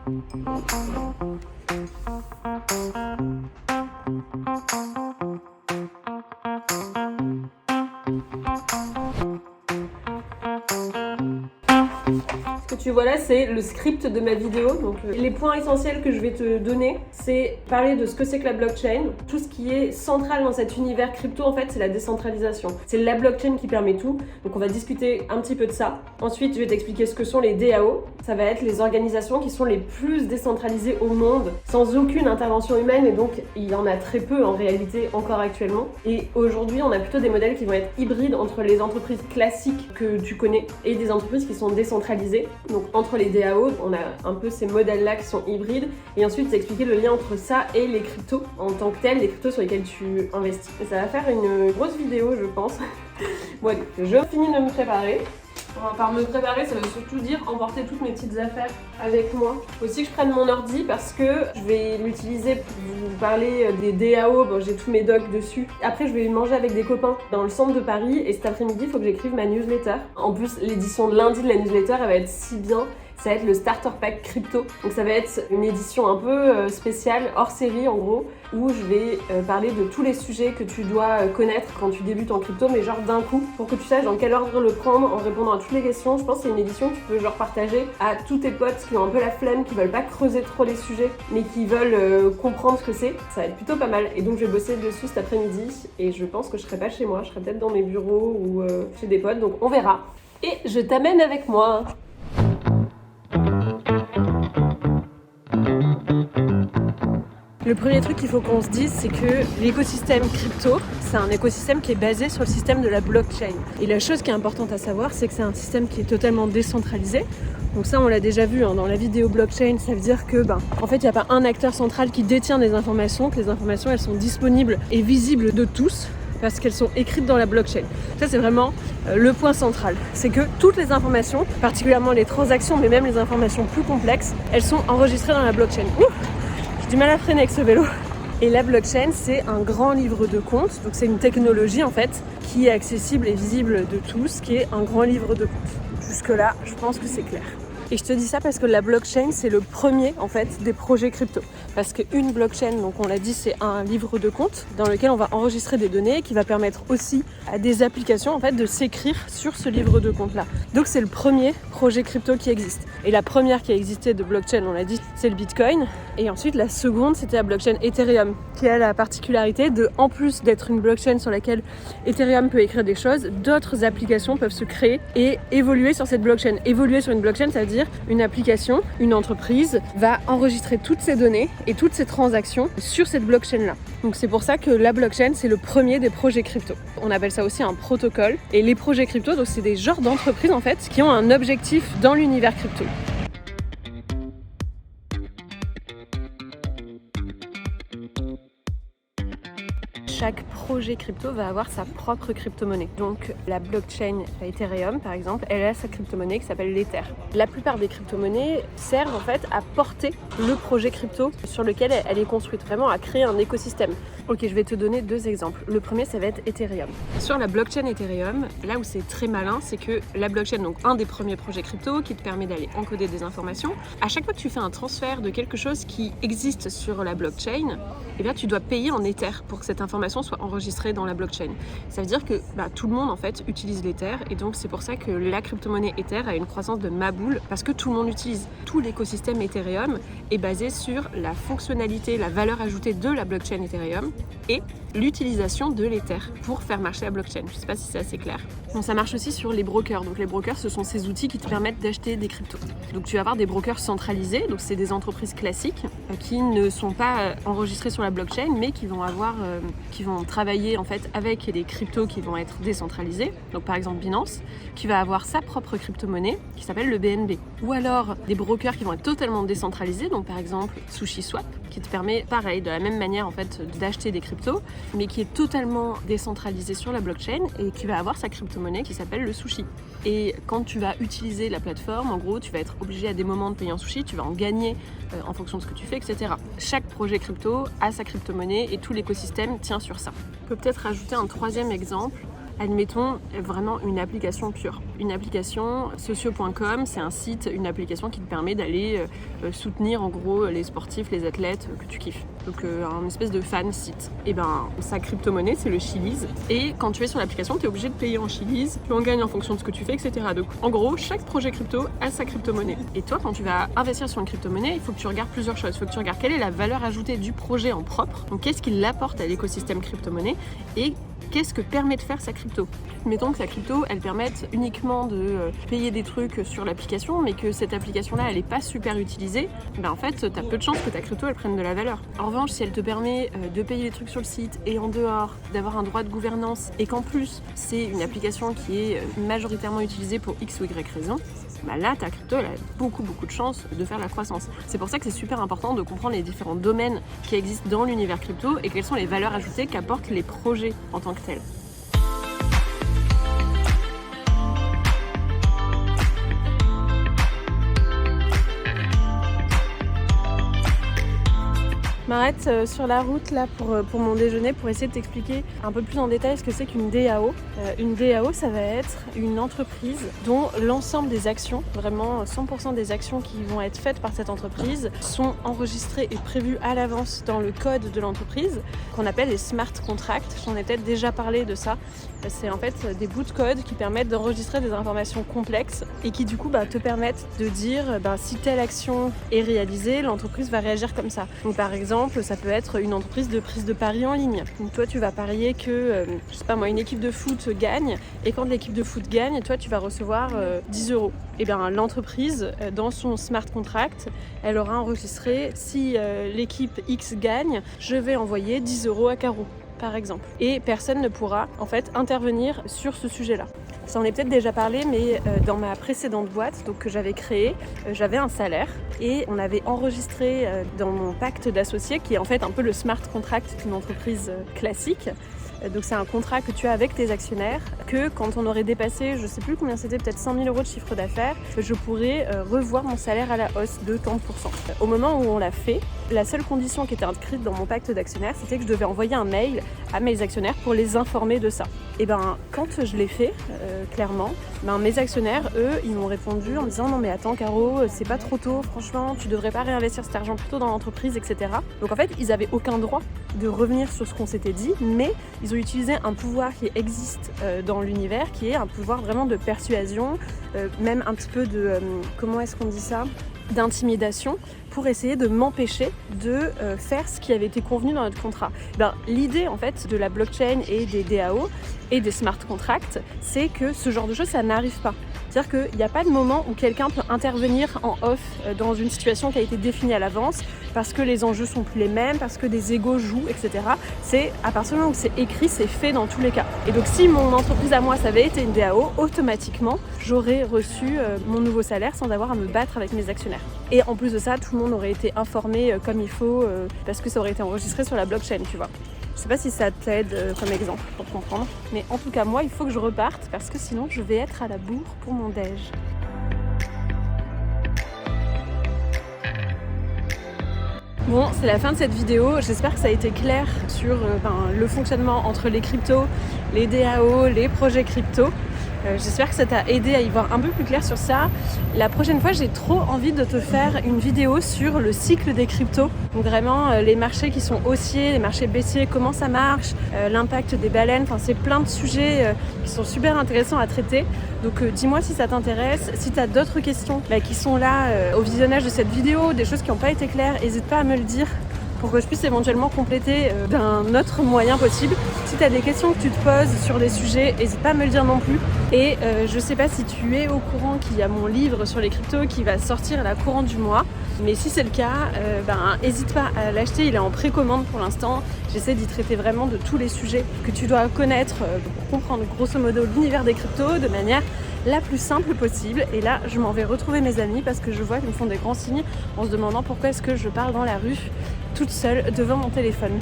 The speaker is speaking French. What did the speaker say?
Ce que tu vois là, c'est le script de ma vidéo. Donc, les points essentiels que je vais te donner, c'est parler de ce que c'est que la blockchain. Tout ce qui est central dans cet univers crypto, en fait, c'est la décentralisation. C'est la blockchain qui permet tout. Donc, on va discuter un petit peu de ça. Ensuite, je vais t'expliquer ce que sont les DAO. Ça va être les organisations qui sont les plus décentralisées au monde, sans aucune intervention humaine. Et donc, il y en a très peu en réalité encore actuellement. Et aujourd'hui, on a plutôt des modèles qui vont être hybrides entre les entreprises classiques que tu connais et des entreprises qui sont décentralisées. Donc entre les DAO, on a un peu ces modèles-là qui sont hybrides. Et ensuite, t'expliquer le lien entre ça et les cryptos en tant que tels, les cryptos sur lesquels tu investis. Et ça va faire une grosse vidéo, je pense. Bon allez, je finis de me préparer. Par me préparer, ça veut surtout dire emporter toutes mes petites affaires avec moi. Faut aussi que je prenne mon ordi parce que je vais l'utiliser pour vous parler des DAO. Bon, j'ai tous mes docs dessus. Après, je vais manger avec des copains dans le centre de Paris et cet après-midi, il faut que j'écrive ma newsletter. En plus, l'édition de lundi de la newsletter, elle va être si bien. Ça va être le Starter Pack Crypto. Donc ça va être une édition un peu spéciale, hors série en gros, où je vais parler de tous les sujets que tu dois connaître quand tu débutes en crypto, mais genre d'un coup, pour que tu saches dans quel ordre le prendre en répondant à toutes les questions. Je pense que c'est une édition que tu peux genre partager à tous tes potes qui ont un peu la flemme, qui veulent pas creuser trop les sujets, mais qui veulent comprendre ce que c'est. Ça va être plutôt pas mal. Et donc je vais bosser dessus cet après-midi, et je pense que je serai pas chez moi, je serai peut-être dans mes bureaux ou chez des potes, donc on verra. Et je t'amène avec moi. Le premier truc qu'il faut qu'on se dise, c'est que l'écosystème crypto, c'est un écosystème qui est basé sur le système de la blockchain. Et la chose qui est importante à savoir, c'est que c'est un système qui est totalement décentralisé. Donc ça, on l'a déjà vu dans la vidéo blockchain, ça veut dire que, en fait, il n'y a pas un acteur central qui détient des informations, que les informations, elles sont disponibles et visibles de tous, parce qu'elles sont écrites dans la blockchain. Ça, c'est vraiment le point central. C'est que toutes les informations, particulièrement les transactions, mais même les informations plus complexes, elles sont enregistrées dans la blockchain. J'ai du mal à freiner avec ce vélo. Et la blockchain, c'est un grand livre de comptes. Donc c'est une technologie en fait qui est accessible et visible de tous, qui est un grand livre de comptes. Jusque-là, je pense que c'est clair. Et je te dis ça parce que la blockchain, c'est le premier en fait des projets crypto. Parce qu'une blockchain, donc on l'a dit, c'est un livre de compte dans lequel on va enregistrer des données qui va permettre aussi à des applications en fait de s'écrire sur ce livre de compte là. Donc c'est le premier projet crypto qui existe. Et la première qui a existé de blockchain, on l'a dit, c'est le Bitcoin. Et ensuite la seconde, c'était la blockchain Ethereum, qui a la particularité de, en plus d'être une blockchain sur laquelle Ethereum peut écrire des choses, d'autres applications peuvent se créer et évoluer sur cette blockchain. Évoluer sur une blockchain, ça veut dire une application, une entreprise va enregistrer toutes ces données et toutes ces transactions sur cette blockchain-là. Donc c'est pour ça que la blockchain, c'est le premier des projets crypto. On appelle ça aussi un protocole. Et les projets crypto, donc c'est des genres d'entreprises en fait qui ont un objectif dans l'univers crypto. Chaque projet crypto va avoir sa propre crypto-monnaie. Donc la blockchain Ethereum, par exemple, elle a sa crypto-monnaie qui s'appelle l'Ether. La plupart des crypto-monnaies servent en fait à porter le projet crypto sur lequel elle est construite, vraiment à créer un écosystème. Ok, je vais te donner deux exemples. Le premier, ça va être Ethereum. Sur la blockchain Ethereum, là où c'est très malin, c'est que la blockchain, donc un des premiers projets crypto qui te permet d'aller encoder des informations, à chaque fois que tu fais un transfert de quelque chose qui existe sur la blockchain, eh bien, tu dois payer en Ether pour que cette information soit enregistrée dans la blockchain. Ça veut dire que tout le monde en fait utilise l'Ether et donc c'est pour ça que la crypto-monnaie Ether a une croissance de maboule parce que tout le monde l'utilise. Tout l'écosystème Ethereum est basé sur la fonctionnalité, la valeur ajoutée de la blockchain Ethereum et l'utilisation de l'Ether pour faire marcher la blockchain. Je ne sais pas si c'est assez clair. Bon, ça marche aussi sur les brokers. Donc les brokers, ce sont ces outils qui te permettent d'acheter des cryptos. Donc tu vas avoir des brokers centralisés, donc c'est des entreprises classiques qui ne sont pas enregistrées sur la blockchain, mais qui vont travailler en fait avec des cryptos qui vont être décentralisés. Donc par exemple Binance, qui va avoir sa propre crypto-monnaie qui s'appelle le BNB. Ou alors des brokers qui vont être totalement décentralisés, donc par exemple SushiSwap, qui te permet pareil, de la même manière en fait d'acheter des cryptos, mais qui est totalement décentralisé sur la blockchain et qui va avoir sa crypto-monnaie qui s'appelle le sushi. Et quand tu vas utiliser la plateforme, en gros, tu vas être obligé à des moments de payer en sushi, tu vas en gagner en fonction de ce que tu fais, etc. Chaque projet crypto a sa crypto-monnaie et tout l'écosystème tient sur ça. On peut peut-être rajouter un troisième exemple. Admettons vraiment une application pure. Une application, socio.com, c'est un site, une application qui te permet d'aller soutenir en gros les sportifs, les athlètes que tu kiffes. Donc un espèce de fan site. Et ben sa crypto-monnaie, c'est le Chiliz. Et quand tu es sur l'application, tu es obligé de payer en Chiliz. Tu en gagnes en fonction de ce que tu fais, etc. Donc en gros, chaque projet crypto a sa crypto-monnaie. Et toi, quand tu vas investir sur une crypto-monnaie, il faut que tu regardes plusieurs choses. Il faut que tu regardes quelle est la valeur ajoutée du projet en propre. Donc qu'est-ce qu'il apporte à l'écosystème crypto-monnaie et qu'est-ce que permet de faire sa crypto. Mettons que sa crypto, elle permette uniquement de payer des trucs sur l'application, mais que cette application-là, elle n'est pas super utilisée, ben en fait, tu as peu de chances que ta crypto, elle prenne de la valeur. En revanche, si elle te permet de payer les trucs sur le site et en dehors, d'avoir un droit de gouvernance et qu'en plus, c'est une application qui est majoritairement utilisée pour X ou Y raison, bah là, ta crypto, elle a beaucoup de chances de faire la croissance. C'est pour ça que c'est super important de comprendre les différents domaines qui existent dans l'univers crypto et quelles sont les valeurs ajoutées qu'apportent les projets en tant que tels. Je m'arrête sur la route là pour mon déjeuner pour essayer de t'expliquer un peu plus en détail ce que c'est qu'une DAO. Une DAO, ça va être une entreprise dont l'ensemble des actions, vraiment 100% des actions qui vont être faites par cette entreprise, sont enregistrées et prévues à l'avance dans le code de l'entreprise, qu'on appelle les smart contracts. J'en ai peut-être déjà parlé de ça. C'est en fait des bouts de code qui permettent d'enregistrer des informations complexes et qui du coup te permettent de dire si telle action est réalisée, l'entreprise va réagir comme ça. Donc par exemple, ça peut être une entreprise de prise de paris en ligne. Donc toi, tu vas parier que, je sais pas moi, une équipe de foot gagne, et quand l'équipe de foot gagne, toi, tu vas recevoir 10 €. Et bien, l'entreprise, dans son smart contract, elle aura enregistré si l'équipe X gagne, je vais envoyer 10 € à Caro, par exemple. Et personne ne pourra, en fait, intervenir sur ce sujet-là. J'en ai peut-être déjà parlé, mais dans ma précédente boîte que j'avais créée, j'avais un salaire et on avait enregistré dans mon pacte d'associés, qui est en fait un peu le smart contract d'une entreprise classique. Donc c'est un contrat que tu as avec tes actionnaires, que quand on aurait dépassé, je sais plus combien c'était, peut-être 100 000 € de chiffre d'affaires, je pourrais revoir mon salaire à la hausse de tant de pourcents. Au moment où on l'a fait, la seule condition qui était inscrite dans mon pacte d'actionnaires, c'était que je devais envoyer un mail à mes actionnaires pour les informer de ça. Et quand je l'ai fait, clairement, mes actionnaires, eux, ils m'ont répondu en me disant « Non mais attends Caro, c'est pas trop tôt, franchement, tu devrais pas réinvestir cet argent plutôt dans l'entreprise, etc. » Donc en fait, ils avaient aucun droit de revenir sur ce qu'on s'était dit, mais ils ont utilisé un pouvoir qui existe dans l'univers, qui est un pouvoir vraiment de persuasion, même un petit peu de, comment est-ce qu'on dit ça ? D'intimidation, pour essayer de m'empêcher de faire ce qui avait été convenu dans notre contrat. L'idée en fait de la blockchain et des DAO et des smart contracts, c'est que ce genre de choses, ça n'arrive pas. C'est-à-dire qu'il n'y a pas de moment où quelqu'un peut intervenir en off dans une situation qui a été définie à l'avance, parce que les enjeux sont plus les mêmes, parce que des égos jouent, etc. C'est à partir du moment où c'est écrit, c'est fait dans tous les cas. Et donc si mon entreprise à moi, ça avait été une DAO, automatiquement, j'aurais reçu mon nouveau salaire sans avoir à me battre avec mes actionnaires. Et en plus de ça, tout le monde aurait été informé comme il faut, parce que ça aurait été enregistré sur la blockchain, tu vois. Je sais pas si ça t'aide comme exemple pour comprendre, mais en tout cas moi il faut que je reparte parce que sinon je vais être à la bourre pour mon déj. Bon, c'est la fin de cette vidéo, j'espère que ça a été clair sur le fonctionnement entre les cryptos, les DAO, les projets crypto. J'espère que ça t'a aidé à y voir un peu plus clair sur ça. La prochaine fois, j'ai trop envie de te faire une vidéo sur le cycle des cryptos. Donc vraiment, les marchés qui sont haussiers, les marchés baissiers, comment ça marche, l'impact des baleines. Enfin, c'est plein de sujets qui sont super intéressants à traiter. Donc dis-moi si ça t'intéresse. Si tu as d'autres questions qui sont là au visionnage de cette vidéo, des choses qui n'ont pas été claires, n'hésite pas à me le dire, pour que je puisse éventuellement compléter d'un autre moyen possible. Si tu as des questions que tu te poses sur des sujets, n'hésite pas à me le dire non plus. Et je sais pas si tu es au courant qu'il y a mon livre sur les cryptos qui va sortir à la courant du mois. Mais si c'est le cas, n'hésite pas à l'acheter, il est en précommande pour l'instant. J'essaie d'y traiter vraiment de tous les sujets que tu dois connaître pour comprendre grosso modo l'univers des cryptos de manière la plus simple possible. Et là, je m'en vais retrouver mes amis parce que je vois qu'ils me font des grands signes en se demandant pourquoi est-ce que je parle dans la rue toute seule devant mon téléphone.